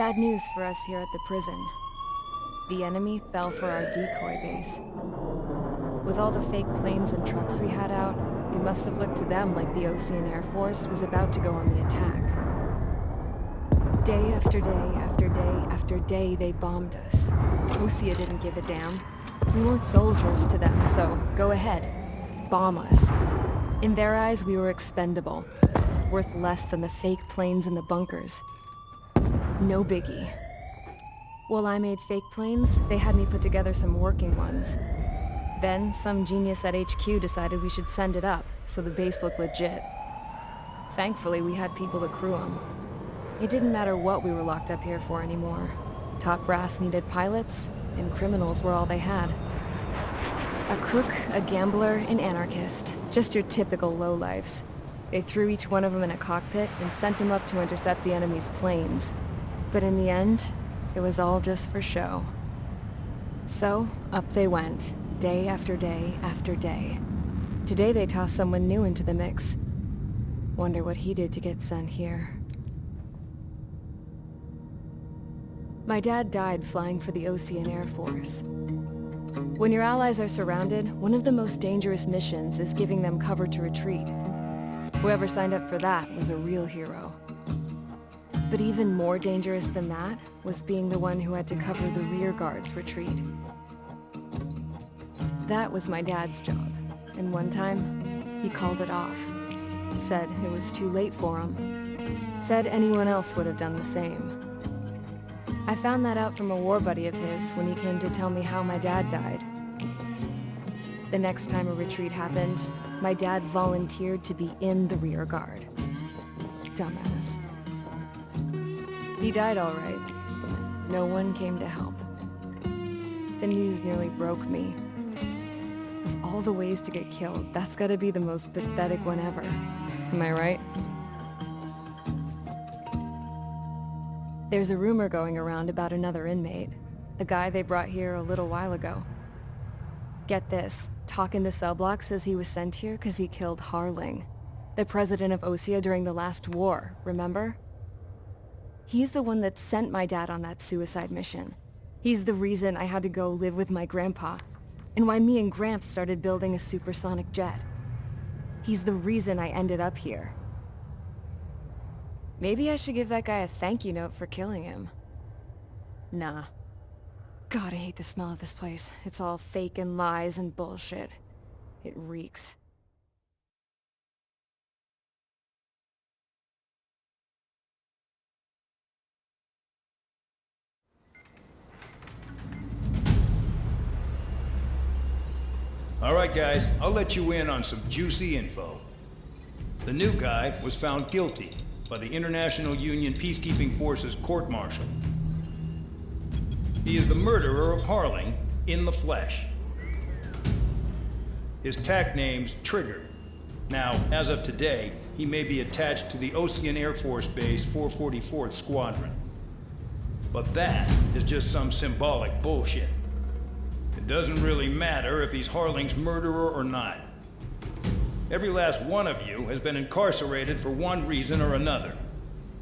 Bad news for us here at the prison. The enemy fell for our decoy base. With all the fake planes and trucks we had out, it must have looked to them like the Ocean Air Force was about to go on the attack. Day after day after day after day, they bombed us. Osea didn't give a damn. We weren't soldiers to them, so go ahead. Bomb us. In their eyes, we were expendable. Worth less than the fake planes in the bunkers. No biggie. While I made fake planes, they had me put together some working ones. Then, some genius at HQ decided we should send it up, so the base looked legit. Thankfully, we had people to crew them. It didn't matter what we were locked up here for anymore. Top brass needed pilots, and criminals were all they had. A crook, a gambler, an anarchist. Just your typical lowlifes. They threw each one of them in a cockpit and sent them up to intercept the enemy's planes. But in the end, it was all just for show. So, up they went, day after day after day. Today they tossed someone new into the mix. Wonder what he did to get sent here. My dad died flying for the Ocean Air Force. When your allies are surrounded, one of the most dangerous missions is giving them cover to retreat. Whoever signed up for that was a real hero. But even more dangerous than that was being the one who had to cover the rear guard's retreat. That was my dad's job, and one time, he called it off. Said it was too late for him. Said anyone else would have done the same. I found that out from a war buddy of his when he came to tell me how my dad died. The next time a retreat happened, my dad volunteered to be in the rear guard. Dumbass. He died all right. No one came to help. The news nearly broke me. Of all the ways to get killed, that's gotta be the most pathetic one ever. Am I right? There's a rumor going around about another inmate. A guy they brought here a little while ago. Get this, talk in the cell block says he was sent here because he killed Harling, the president of Osea during the last war, remember? He's the one that sent my dad on that suicide mission. He's the reason I had to go live with my grandpa, and why me and Gramps started building a supersonic jet. He's the reason I ended up here. Maybe I should give that guy a thank you note for killing him. Nah. God, I hate the smell of this place. It's all fake and lies and bullshit. It reeks. All right, guys, I'll let you in on some juicy info. The new guy was found guilty by the International Union Peacekeeping Forces court-martial. He is the murderer of Harling in the flesh. His TAC name's Trigger. Now, as of today, he may be attached to the Ocean Air Force Base 444th Squadron. But that is just some symbolic bullshit. It doesn't really matter if he's Harling's murderer or not. Every last one of you has been incarcerated for one reason or another.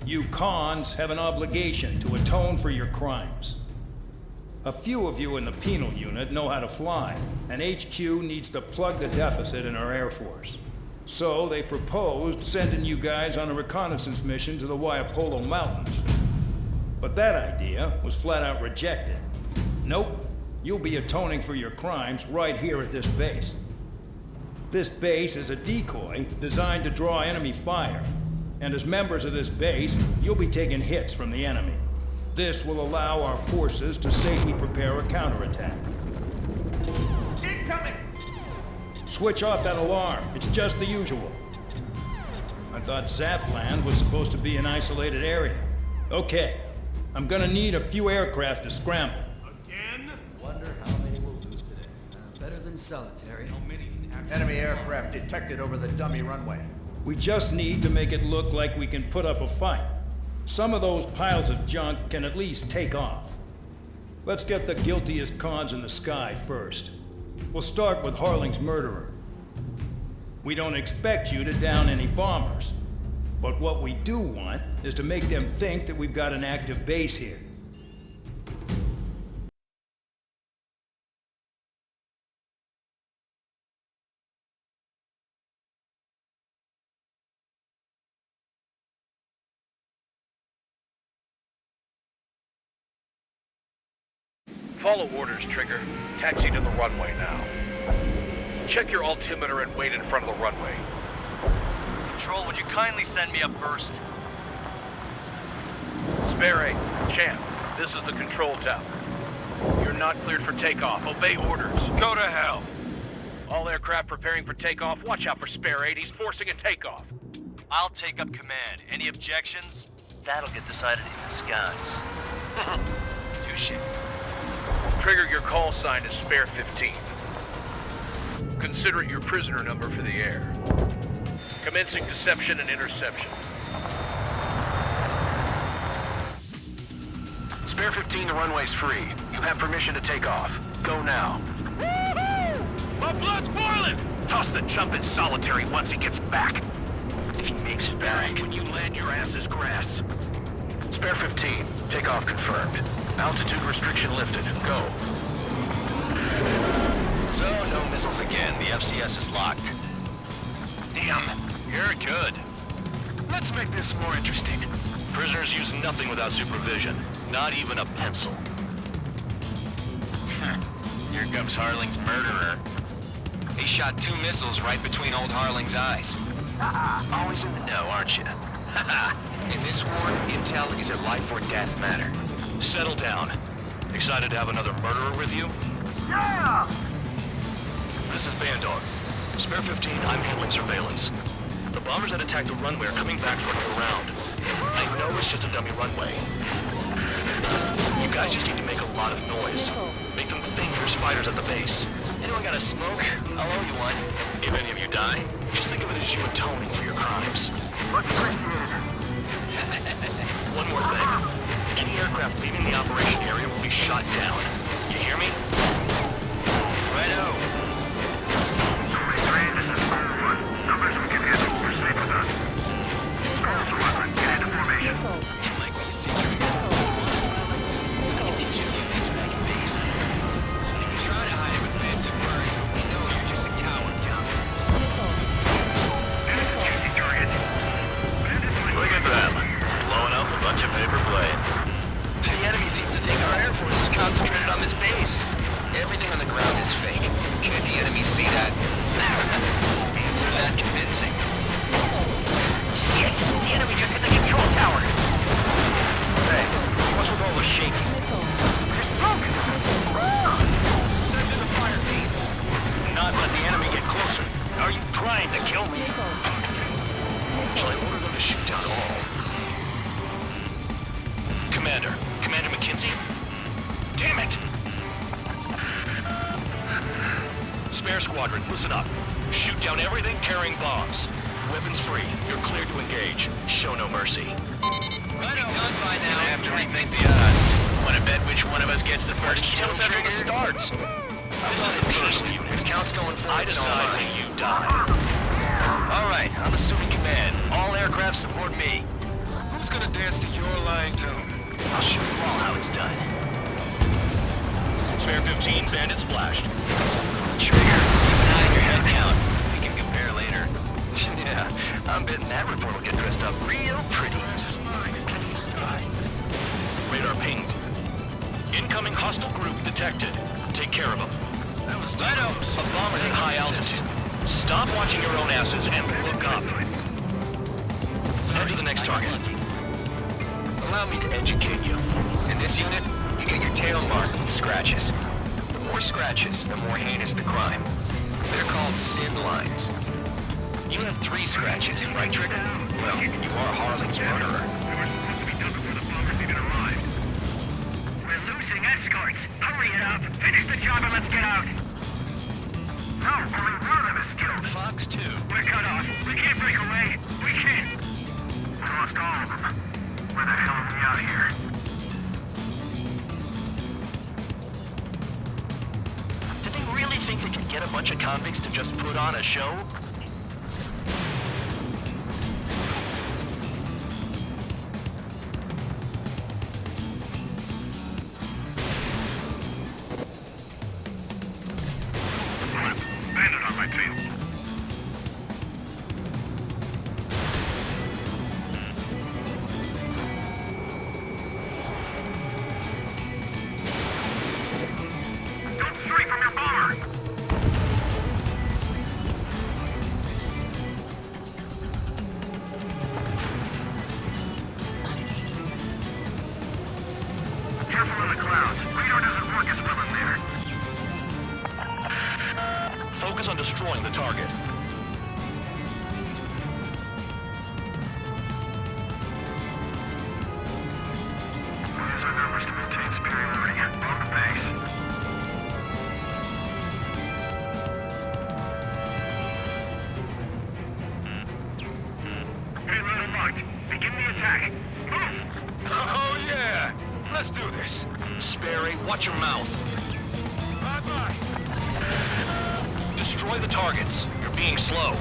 You cons have an obligation to atone for your crimes. A few of you in the penal unit know how to fly, and HQ needs to plug the deficit in our Air Force. So they proposed sending you guys on a reconnaissance mission to the Waiapolo Mountains. But that idea was flat out rejected. Nope, you'll be atoning for your crimes right here at this base. This base is a decoy designed to draw enemy fire, and as members of this base, you'll be taking hits from the enemy. This will allow our forces to safely prepare a counterattack. Incoming! Switch off that alarm. It's just the usual. I thought Zapland was supposed to be an isolated area. Okay, I'm gonna need a few aircraft to scramble. Again? Wonder how many we'll lose today. Better than solitary. How many can actually... Enemy aircraft detected over the dummy runway. We just need to make it look like we can put up a fight. Some of those piles of junk can at least take off. Let's get the guiltiest cons in the sky first. We'll start with Harling's murderer. We don't expect you to down any bombers. But what we do want is to make them think that we've got an active base here. Follow orders, Trigger. Taxi to the runway now. Check your altimeter and wait in front of the runway. Control, would you kindly send me up first? Spare 8, Champ, this is the control tower. You're not cleared for takeoff. Obey orders. Go to hell! All aircraft preparing for takeoff. Watch out for Spare 8. He's forcing a takeoff. I'll take up command. Any objections? That'll get decided in the skies. Touche. Trigger, your call sign is Spare 15. Consider it your prisoner number for the air. Commencing deception and interception. Spare 15, the runway's free. You have permission to take off. Go now. Woohoo! My blood's boiling! Toss the chump in solitary once he gets back. If he makes it back, when you land, your ass is grass. Spare 15, takeoff confirmed. Altitude restriction lifted. Go. So, no missiles again. The FCS is locked. Damn, You're good. let's make this more interesting. Prisoners use nothing without supervision, not even a pencil. Here comes Harling's murderer. He shot 2 missiles right between old Harling's eyes. Always in the know, aren't you? In this war, intel is a life or death matter. Settle down. Excited to have another murderer with you? Yeah! This is Bandog. Spare 15, I'm handling surveillance. The bombers that attacked the runway are coming back for another round. I know it's just a dummy runway. You guys just need to make a lot of noise. Make them think there's fighters at the base. Anyone got a smoke? I'll owe you one. If any of you die, just think of it as you atoning for your crimes. One more thing. Any aircraft leaving the operation area will be shot down. You hear me? Righto. Like when you see your I can teach you a few things back in base. You can try to hide it with fancy words, but we know you're just a coward, Captain. Look at them. Blowing up a bunch of paper planes. The enemy seems to think our Air Force is concentrated on this base. Everything on the ground is fake. Can't the enemy see that? Answer that convincing. Shit, the enemy just hit the control tower. Hey, what's with all the shaking? There's smoke! Send in the fire team. Not let the enemy get closer. Are you trying to kill me? Shall I order them to shoot down all? Commander McKenzie? Damn it! Spare squadron, listen up. Shoot down everything carrying bombs. Weapons free. You're cleared to engage. Show no mercy. Right on. Done by now. Have to rethink the odds. Want to bet which one of us gets the first kill Tell us after trigger? the starts. This is a personal unit. If count's going for I decide when you die. All right, I'm assuming command. All aircraft support me. Who's gonna dance to your line tune? I'll show you all how it's done. Spare 15, bandit splashed. Trigger, keep an eye on your head count. We can compare later. Yeah, I'm betting that report will get dressed up real pretty. This is mine. Radar pinged. Incoming hostile group detected. Take care of them. That was A bomber at high altitude. Stop watching your own asses and look up. Head to the next target. Allow me to educate you. In this unit, you get your tail marked with scratches. The more scratches, the more heinous the crime. They're called sin lines. You have 3 scratches, right, Trigger? Well, you are Harling's murderer. We're losing escorts. Hurry it up. Finish the job and let's get out. No, only one of them is killed. Fox 2. We're cut off. We can't break away. We can't. We lost all of them. Where the hell are we out of here? Did they really think they could get a bunch of convicts to just put on a show? backfield. Don't stray from your bomber! Careful in the clouds. Radar doesn't work as well in there. Focus on destroying the target. Use our numbers to maintain superiority. On the base. Payload unlocked. Begin the attack. Move! Oh yeah! Let's do this. Sperry, watch your mouth. Bye-bye. Destroy the targets. You're being slow.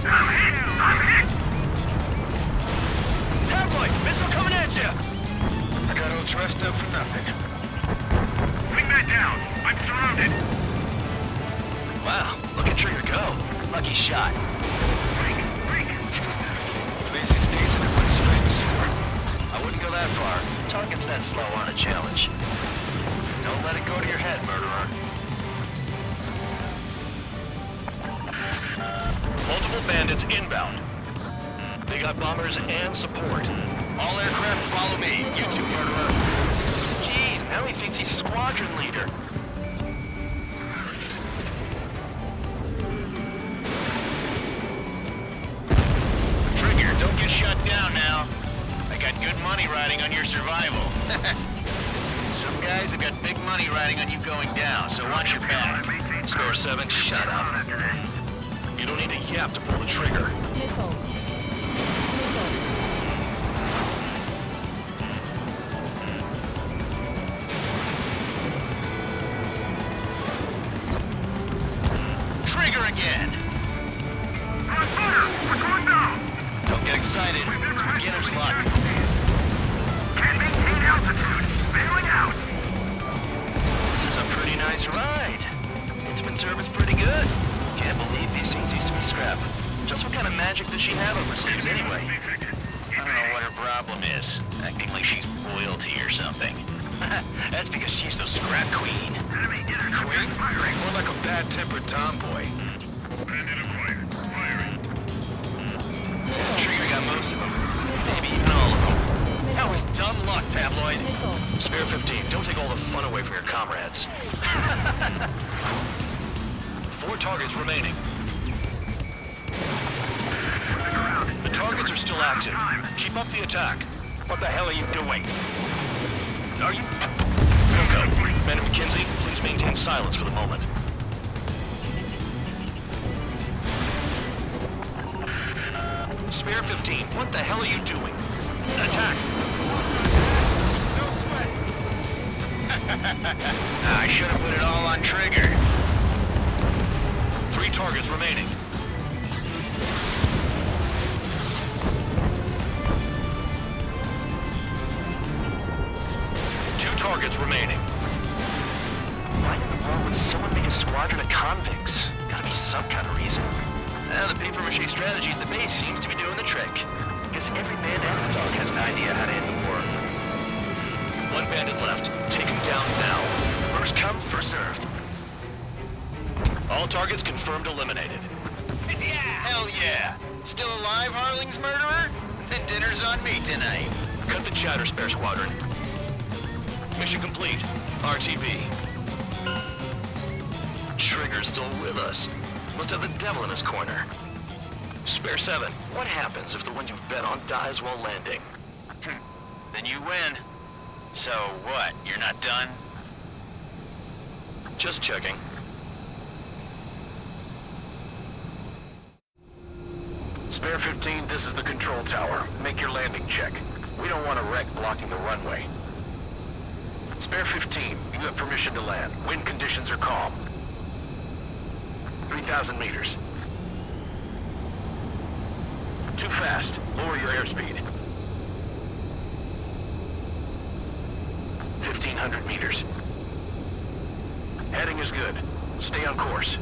I'm hit! I'm hit! Tabloid, missile coming at you! I got all dressed up for nothing. Bring that down. I'm surrounded. Wow, look at Trigger go. Lucky shot. Break! At least he's decent at what he's famous for. I wouldn't go that far. Targets that slow aren't a challenge. Don't let it go to your head, murderer. Multiple bandits inbound. They got bombers and support. All aircraft follow me. You two, murderer. Geez, now he thinks he's squadron leader. Trigger, don't get shut down now. I got good money riding on your survival. Some guys have got big money riding on you going down, so watch your back. Spare 7, shut up. You don't need a yap to pull the trigger. Nickel. Trigger again! On fire! We're going down! Don't get excited. It's beginner's luck. Can't maintain altitude. Bailing out. This is a pretty nice ride. It's been serviced pretty good. Can't believe these things used to be scrap. Just what kind of magic does she have up her sleeves anyway? I don't know what her problem is. Acting like she's royalty or something. That's because she's the scrap queen. Enemy inner Queen? firing. More like a bad-tempered tomboy. Bandit acquired. Firing. Trigger got most of them. Maybe even all of them. That was dumb luck, Tabloid. Spare 15, don't take all the fun away from your comrades. 4 targets remaining. The targets are still active. Keep up the attack. What the hell are you doing? Are you... Go. Commander McKenzie, please maintain silence for the moment. Spare 15, what the hell are you doing? Attack! I should have put it all on Trigger. 3 targets remaining. Two targets remaining. Why in the world would someone make a squadron of convicts? Gotta be some kind of reason. The paper-mache strategy at the base seems to be doing the trick. Guess every man and his dog has an idea how to end the war. 1 bandit left. Take him down now. First come, first served. All targets confirmed eliminated. Yeah! Hell yeah! Still alive, Harling's murderer? Then dinner's on me tonight. Cut the chatter, Spare Squadron. Mission complete. RTB. Trigger's still with us. Must have the devil in his corner. Spare 7, what happens if the one you've bet on dies while landing? Then you win. So what, you're not done? Just checking. Spare 15, this is the control tower. Make your landing check. We don't want a wreck blocking the runway. Spare 15, you have permission to land. Wind conditions are calm. 3,000 meters. Too fast. Lower your airspeed. 1,500 meters. Heading is good. Stay on course.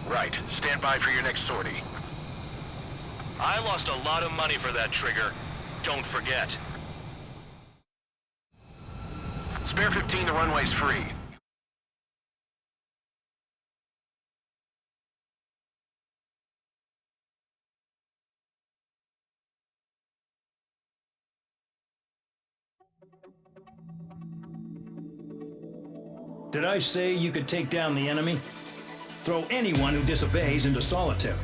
Right. Stand by for your next sortie. I lost a lot of money for that trigger. Don't forget. Spare 15, the runway's free. Did I say you could take down the enemy? Throw anyone who disobeys into solitary.